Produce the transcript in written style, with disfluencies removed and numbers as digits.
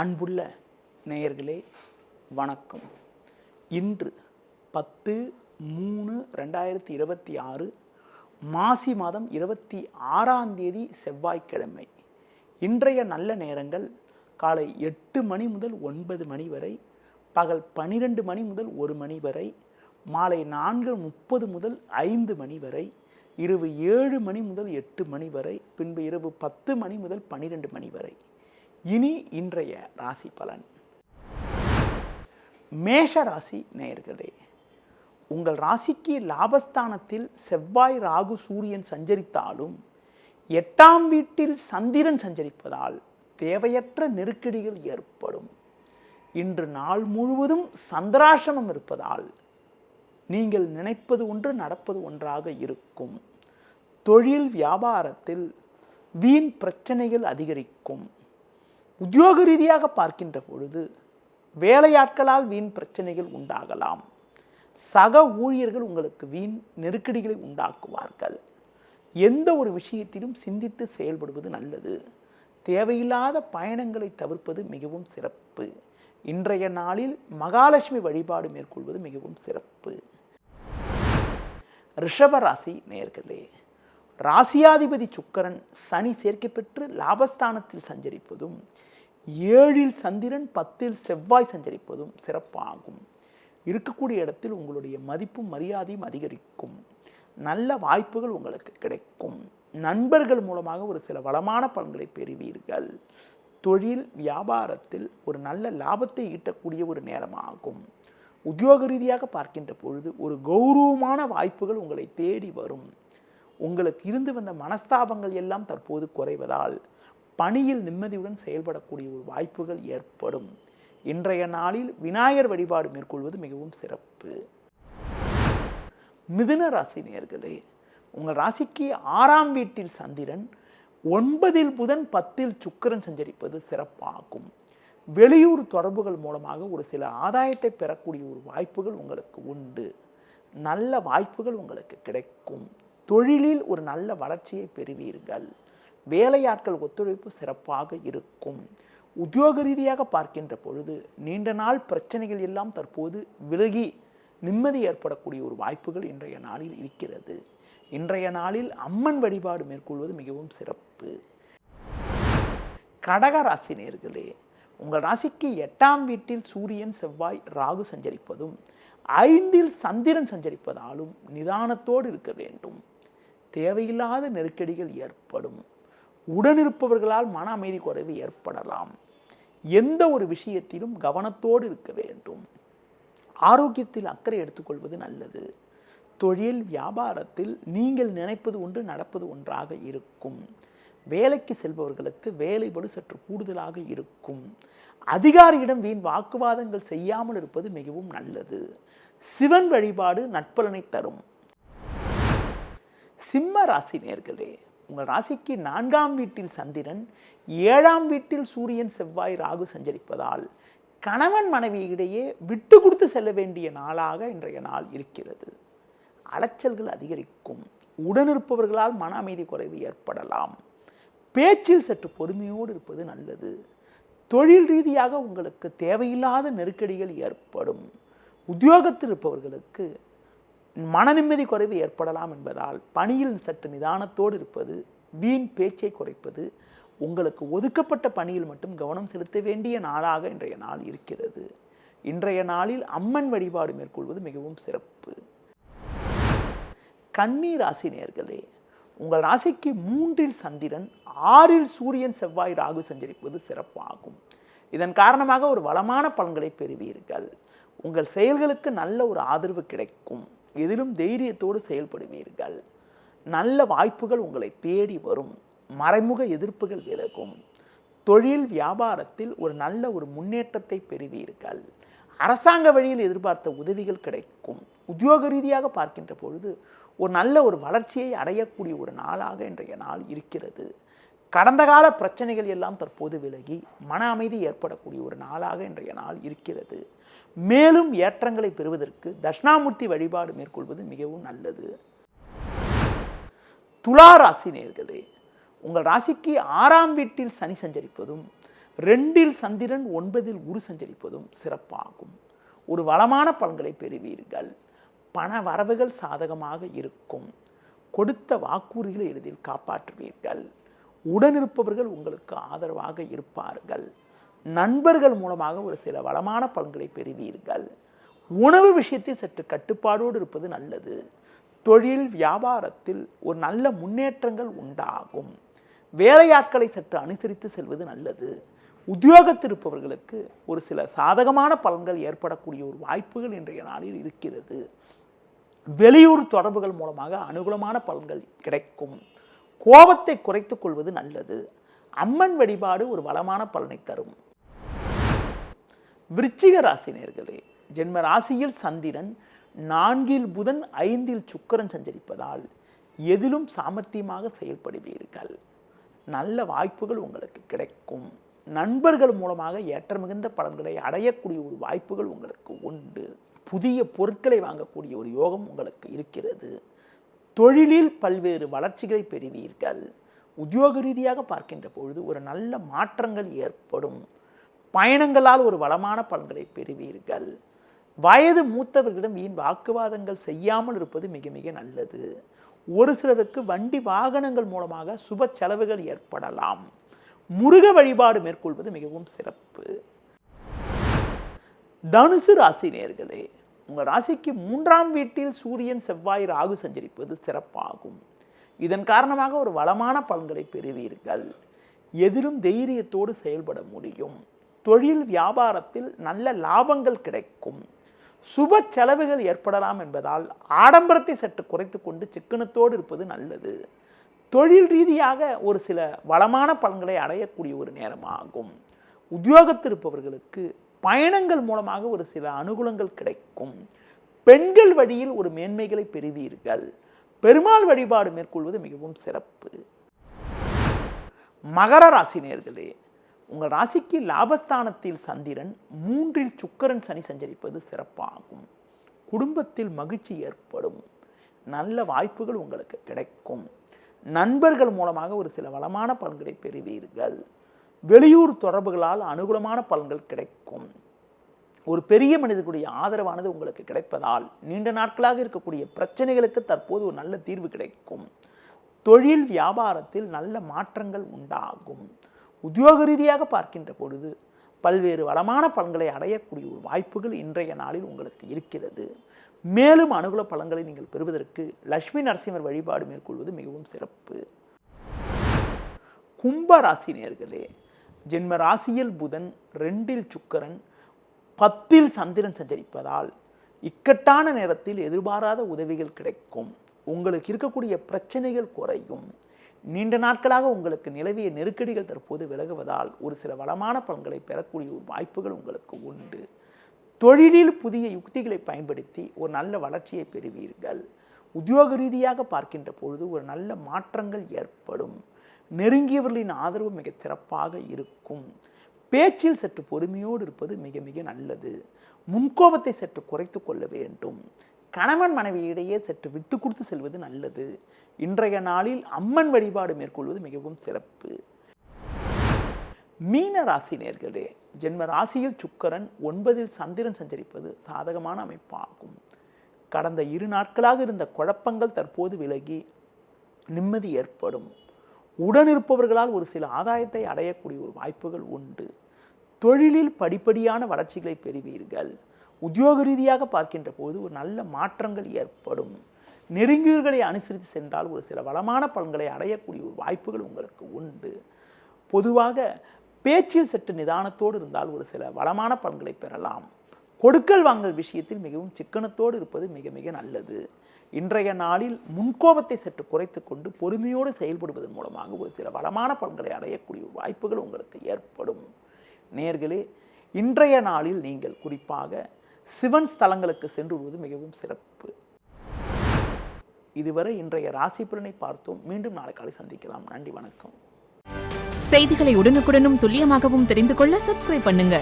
அன்புள்ள நேயர்களே வணக்கம். இன்று 10/3/2026 மாசி மாதம் 26ஆம் தேதி செவ்வாய்க்கிழமை. இன்றைய நல்ல நேரங்கள் காலை 8 மணி முதல் 9 மணி வரை, பகல் 12 மணி முதல் 1 மணி வரை, மாலை 4:30 முதல் 5 மணி வரை, இரவு 7 மணி முதல் 8 மணி வரை, பின்பு இரவு 10 மணி முதல் 12 மணி வரை. இனி இன்றைய ராசி பலன். மேஷ ராசி நேயர்களே, உங்கள் ராசிக்கு லாபஸ்தானத்தில் செவ்வாய், ராகு, சூரியன் சஞ்சரித்தாலும் 8ஆம் வீட்டில் சந்திரன் சஞ்சரிப்பதால் தேவையற்ற நெருக்கடிகள் ஏற்படும். இன்று நாள் முழுவதும் சந்திராசிரமம் இருப்பதால் நீங்கள் நினைப்பது ஒன்று நடப்பது ஒன்றாக இருக்கும். தொழில் வியாபாரத்தில் வீண் பிரச்சனைகள் அதிகரிக்கும். உத்தியோக ரீதியாக பார்க்கின்ற பொழுது வேலையாட்களால் வீண் பிரச்சனைகள் உண்டாகலாம். சக ஊழியர்கள் உங்களுக்கு வீண் நெருக்கடிகளை உண்டாக்குவார்கள். எந்த ஒரு விஷயத்திலும் சிந்தித்து செயல்படுவது நல்லது. தேவையில்லாத பயணங்களை தவிர்ப்பது மிகவும் சிறப்பு. இன்றைய நாளில் மகாலட்சுமி வழிபாடு மேற்கொள்வது மிகவும் சிறப்பு. ரிஷப ராசி நேயர்களே, ராசியாதிபதி சுக்கிரன் சனி சேர்க்கை பெற்று லாபஸ்தானத்தில் சஞ்சரிப்பதும், 7இல் சந்திரன் 10இல் செவ்வாய் சஞ்சரிப்பதும் சிறப்பாகும். இருக்கக்கூடிய இடத்தில் உங்களுடைய மதிப்பும் மரியாதையும் அதிகரிக்கும். நல்ல வாய்ப்புகள் உங்களுக்கு கிடைக்கும். நண்பர்கள் மூலமாக ஒரு சில வளமான பலன்களை பெறுவீர்கள். தொழில் வியாபாரத்தில் ஒரு நல்ல லாபத்தை ஈட்டக்கூடிய ஒரு நேரமாகும். உத்தியோக ரீதியாக பார்க்கின்ற பொழுது ஒரு கௌரவமான வாய்ப்புகள் உங்களை தேடி வரும். உங்களுக்கு இருந்து வந்த மனஸ்தாபங்கள் எல்லாம் தற்போது குறைவதால் பணியில் நிம்மதியுடன் செயல்படக்கூடிய ஒரு வாய்ப்புகள் ஏற்படும். இன்றைய நாளில் விநாயகர் வழிபாடு மேற்கொள்வது மிகவும் சிறப்பு. மிதுன ராசி நேயர்களே, உங்கள் ராசிக்கு 6ஆம் வீட்டில் சந்திரன், 9இல் புதன், 10இல் சுக்கிரன் சஞ்சரிப்பது சிறப்பாகும். வெளியூர் தொடர்புகள் மூலமாக ஒரு சில ஆதாயத்தை பெறக்கூடிய ஒரு வாய்ப்புகள் உங்களுக்கு உண்டு. நல்ல வாய்ப்புகள் உங்களுக்கு கிடைக்கும். தொழிலில் ஒரு நல்ல வளர்ச்சியை பெறுவீர்கள். வேலையாட்கள் ஒத்துழைப்பு சிறப்பாக இருக்கும். உத்தியோக ரீதியாக பார்க்கின்ற பொழுது நீண்ட நாள் பிரச்சனைகள் எல்லாம் தற்போது விலகி நிம்மதி ஏற்படக்கூடிய ஒரு வாய்ப்புகள் இன்றைய நாளில் இருக்கிறது. இன்றைய நாளில் அம்மன் வழிபாடு மேற்கொள்வது மிகவும் சிறப்பு. கடக ராசி நேயர்களே, உங்கள் ராசிக்கு 8ஆம் வீட்டில் சூரியன், செவ்வாய், ராகு சஞ்சரிப்பதும், 5இல் சந்திரன் சஞ்சரிப்பதாலும் நிதானத்தோடு இருக்க வேண்டும். தேவையில்லாத நெருக்கடிகள் ஏற்படும். உடனிருப்பவர்களால் மன அமைதி குறைவு ஏற்படலாம். எந்த ஒரு விஷயத்திலும் கவனத்தோடு இருக்க வேண்டும். ஆரோக்கியத்தில் அக்கறை எடுத்துக்கொள்வது நல்லது. தொழில் வியாபாரத்தில் நீங்கள் நினைப்பது ஒன்று நடப்பது ஒன்றாக இருக்கும். வேலைக்கு செல்பவர்களுக்கு வேலைபளு சற்று கூடுதலாக இருக்கும். அதிகாரியிடம் வீண் வாக்குவாதங்கள் செய்யாமல் இருப்பது மிகவும் நல்லது. சிவன் வழிபாடு நற்பலனை தரும். சிம்ம ராசி நேயர்களே, உங்கள் ராசிக்கு 4ஆம் வீட்டில் சந்திரன், 7ஆம் வீட்டில் சூரியன், செவ்வாய், ராகு சஞ்சரிப்பதால் கணவன் மனைவி இடையே விட்டு கொடுத்து செல்ல வேண்டிய நாளாக இன்றைய நாள் இருக்கிறது. அலைச்சல்கள் அதிகரிக்கும். உடனிருப்பவர்களால் மன அமைதி குறைவு ஏற்படலாம். பேச்சில் சற்று பொறுமையோடு இருப்பது நல்லது. தொழில் ரீதியாக உங்களுக்கு தேவையில்லாத நெருக்கடிகள் ஏற்படும். உத்தியோகத்தில் இருப்பவர்களுக்கு மன நிம்மதி குறைவு ஏற்படலாம் என்பதால் பணியில் சற்று நிதானத்தோடு இருப்பது, வீண் பேச்சை குறைப்பது, உங்களுக்கு ஒதுக்கப்பட்ட பணியில் மட்டும் கவனம் செலுத்த வேண்டிய நாளாக இன்றைய நாள் இருக்கிறது. இன்றைய நாளில் அம்மன் வழிபாடு மேற்கொள்வது மிகவும் சிறப்பு. கன்னி ராசி நேயர்களே, உங்கள் ராசிக்கு 3இல் சந்திரன், 6இல் சூரியன், செவ்வாய், ராகு சஞ்சரிப்பது சிறப்பாகும். இதன் காரணமாக ஒரு வளமான பலன்களை பெறுவீர்கள். உங்கள் செயல்களுக்கு நல்ல ஒரு ஆதரவு கிடைக்கும். எதிலும் தைரியத்தோடு செயல்படுவீர்கள். நல்ல வாய்ப்புகள் உங்களை தேடி வரும். மறைமுக எதிர்ப்புகள் விலகும். தொழில் வியாபாரத்தில் ஒரு நல்ல ஒரு முன்னேற்றத்தை பெறுவீர்கள். அரசாங்க வழியில் எதிர்பார்த்த உதவிகள் கிடைக்கும். உத்தியோக ரீதியாக பார்க்கின்ற பொழுது ஒரு நல்ல ஒரு வளர்ச்சியை அடையக்கூடிய ஒரு நாளாக இன்றைய நாள் இருக்கிறது. கடந்த கால பிரச்சனைகள் எல்லாம் தற்போது விலகி மன அமைதி ஏற்படக்கூடிய ஒரு நாளாக இன்றைய நாள் இருக்கிறது. மேலும் ஏற்றங்களை பெறுவதற்கு தட்சிணாமூர்த்தி வழிபாடு மேற்கொள்வது மிகவும் நல்லது. துலா ராசி நேயர்களே, உங்கள் ராசிக்கு 6ஆம் வீட்டில் சனி சஞ்சரிப்பதும், 2இல் சந்திரன் 9இல் குரு சஞ்சரிப்பதும் சிறப்பாகும். ஒரு வளமான பலன்களை பெறுவீர்கள். பண வரவுகள் சாதகமாக இருக்கும். கொடுத்த வாக்குறுதிகளை எளிதில் காப்பாற்றுவீர்கள். உடனிருப்பவர்கள் உங்களுக்கு ஆதரவாக இருப்பார்கள். நண்பர்கள் மூலமாக ஒரு சில வளமான பலன்களை பெறுவீர்கள். உணவு விஷயத்தில் சற்று கட்டுப்பாடோடு இருப்பது நல்லது. தொழில் வியாபாரத்தில் ஒரு நல்ல முன்னேற்றங்கள் உண்டாகும். வேலையாட்களை சற்று அனுசரித்து செல்வது நல்லது. உத்தியோகத்தில் இருப்பவர்களுக்கு ஒரு சில சாதகமான பலன்கள் ஏற்படக்கூடிய ஒரு வாய்ப்புகள் இன்றைய நாளில் இருக்கிறது. வெளியூர் தொடர்புகள் மூலமாக அனுகூலமான பலன்கள் கிடைக்கும். கோபத்தை குறைத்துக் கொள்வது நல்லது. அம்மன் வழிபாடு ஒரு வளமான பலனை தரும். விருச்சிக ராசி நேயர்களே, ஜென்ம ராசியில் சந்திரன் 4இல் புதன் 5இல் சுக்கிரன் சஞ்சரிப்பதால் எதிலும் சாமர்த்தியமாக செயல்படுவீர்கள். நல்ல வாய்ப்புகள் உங்களுக்கு கிடைக்கும். நண்பர்கள் மூலமாக ஏற்ற மிகுந்த பலன்களை அடையக்கூடிய ஒரு வாய்ப்புகள் உங்களுக்கு உண்டு. புதிய பொருட்களை வாங்கக்கூடிய ஒரு யோகம் உங்களுக்கு இருக்கிறது. தொழிலில் பல்வேறு வளர்ச்சிகளை பெறுவீர்கள். உத்தியோக ரீதியாக பார்க்கின்ற பொழுது ஒரு நல்ல மாற்றங்கள் ஏற்படும். பயணங்களால் ஒரு வளமான பலன்களை பெறுவீர்கள். வயது மூத்தவர்களிடம் வீண் வாக்குவாதங்கள் செய்யாமல் இருப்பது மிக மிக நல்லது. ஒரு சிலருக்கு வண்டி வாகனங்கள் மூலமாக சுப செலவுகள் ஏற்படலாம். முருக வழிபாடு மேற்கொள்வது மிகவும் சிறப்பு. தனுசு ராசி நேயர்களே, உங்கள் ராசிக்கு 3ஆம் வீட்டில் சூரியன் செவ்வாய் ராகு சஞ்சரிப்பது சிறப்பாகும். இதன் காரணமாக ஒரு வளமான பலன்களை பெறுவீர்கள். எதிலும் தைரியத்தோடு செயல்பட முடியும். தொழில் வியாபாரத்தில் நல்ல லாபங்கள் கிடைக்கும். சுப செலவுகள் ஏற்படலாம் என்பதால் ஆடம்பரத்தை சற்று குறைத்து கொண்டு சிக்கனத்தோடு இருப்பது நல்லது. தொழில் ரீதியாக ஒரு சில வளமான பலன்களை அடையக்கூடிய ஒரு நேரமாகும். உத்தியோகத்தில் இருப்பவர்களுக்கு பயணங்கள் மூலமாக ஒரு சில அனுகூலங்கள் கிடைக்கும். பெண்கள் வழியில் ஒரு மேன்மைகளை பெறுவீர்கள். பெருமாள் வழிபாடு மேற்கொள்வது மிகவும் சிறப்பு. மகர ராசி நேயர்களே, உங்கள் ராசிக்கு லாபஸ்தானத்தில் சந்திரன் 3இல் சுக்கிரன் சனி சஞ்சரிப்பது சிறப்பாகும். குடும்பத்தில் மகிழ்ச்சி ஏற்படும். நல்ல வாய்ப்புகள் உங்களுக்கு கிடைக்கும். நண்பர்கள் மூலமாக ஒரு சில வளமான பலன்களை பெறுவீர்கள். வெளியூர் தொடர்புகளால் அனுகூலமான பலன்கள் கிடைக்கும். ஒரு பெரிய மனிதர்களுடைய ஆதரவானது உங்களுக்கு கிடைப்பதால் நீண்ட நாட்களாக இருக்கக்கூடிய பிரச்சனைகளுக்கு தற்போது ஒரு நல்ல தீர்வு கிடைக்கும். தொழில் வியாபாரத்தில் நல்ல மாற்றங்கள் உண்டாகும். உத்தியோக ரீதியாக பார்க்கின்ற பொழுது பல்வேறு வளமான பலன்களை அடையக்கூடிய ஒரு வாய்ப்புகள் இன்றைய நாளில் உங்களுக்கு இருக்கிறது. மேலும் அனுகூல பலன்களை நீங்கள் பெறுவதற்கு லட்சுமி நரசிம்மர் வழிபாடு மேற்கொள்வது மிகவும் சிறப்பு. கும்ப ராசி நேயர்களே, ஜென்ம ராசியில் புதன் 2இல் சுக்கிரன் 10இல் சந்திரன் சஞ்சரிப்பதால் இக்கட்டான நேரத்தில் எதிர்பாராத உதவிகள் கிடைக்கும். உங்களுக்கு இருக்கக்கூடிய பிரச்சனைகள் குறையும். நீண்ட நாட்களாக உங்களுக்கு நிலவிய நெருக்கடிகள் தற்போது விலகுவதால் ஒரு சில வளமான பலன்களை பெறக்கூடிய ஒரு வாய்ப்புகள் உங்களுக்கு உண்டு. தொழிலில் புதிய யுக்திகளை பயன்படுத்தி ஒரு நல்ல வளர்ச்சியை பெறுவீர்கள். உத்தியோக ரீதியாக பார்க்கின்ற பொழுது ஒரு நல்ல மாற்றங்கள் ஏற்படும். நெருங்கியவர்களின் ஆதரவு மிக சிறப்பாக இருக்கும். பேச்சில் சற்று பொறுமையோடு இருப்பது மிக மிக நல்லது. முன்கோபத்தை சற்று குறைத்து கொள்ள வேண்டும். கணவன் மனைவியிடையே சற்று விட்டு கொடுத்து செல்வது நல்லது. இன்றைய நாளில் அம்மன் வழிபாடு மேற்கொள்வது மிகவும் சிறப்பு. மீன ராசி நேயர்களே, ஜென்ம ராசியில் சுக்கிரன் 9இல் சந்திரன் சஞ்சரிப்பது சாதகமான அமைப்பாகும். கடந்த 2 நாட்களாக இருந்த குழப்பங்கள் தற்போது விலகி நிம்மதி ஏற்படும். உடனிருப்பவர்களால் ஒரு சில ஆதாயத்தை அடையக்கூடிய ஒரு வாய்ப்புகள் உண்டு. தொழிலில் படிப்படியான வளர்ச்சிகளை பெறுவீர்கள். உத்தியோக ரீதியாக பார்க்கின்ற போது ஒரு நல்ல மாற்றங்கள் ஏற்படும். நெருங்கியவர்களை அனுசரித்து சென்றால் ஒரு சில வளமான பலன்களை அடையக்கூடிய ஒரு வாய்ப்புகள் உங்களுக்கு உண்டு. பொதுவாக பேச்சில் சற்று நிதானத்தோடு இருந்தால் ஒரு சில வளமான பலன்களை பெறலாம். கொடுக்கல் வாங்கல் விஷயத்தில் மிகவும் சிக்கனத்தோடு இருப்பது மிக மிக நல்லது. இன்றைய நாளில் முன்கோபத்தை சற்று குறைத்து கொண்டு பொறுமையோடு செயல்படுவதன் மூலமாக ஒரு சில வளமான பலன்களை அடையக்கூடிய வாய்ப்புகள் உங்களுக்கு ஏற்படும். நேயர்களே, இன்றைய நாளில் நீங்கள் குறிப்பாக சிவன் ஸ்தலங்களுக்கு சென்று வருவது மிகவும் சிறப்பு. இதுவரை இன்றைய ராசி பலனை பார்த்தோம். மீண்டும் நாளை காலை சந்திக்கலாம். நன்றி, வணக்கம். செய்திகளை உடனுக்குடனும் துல்லியமாகவும் தெரிந்து கொள்ள சப்ஸ்கிரைப் பண்ணுங்க.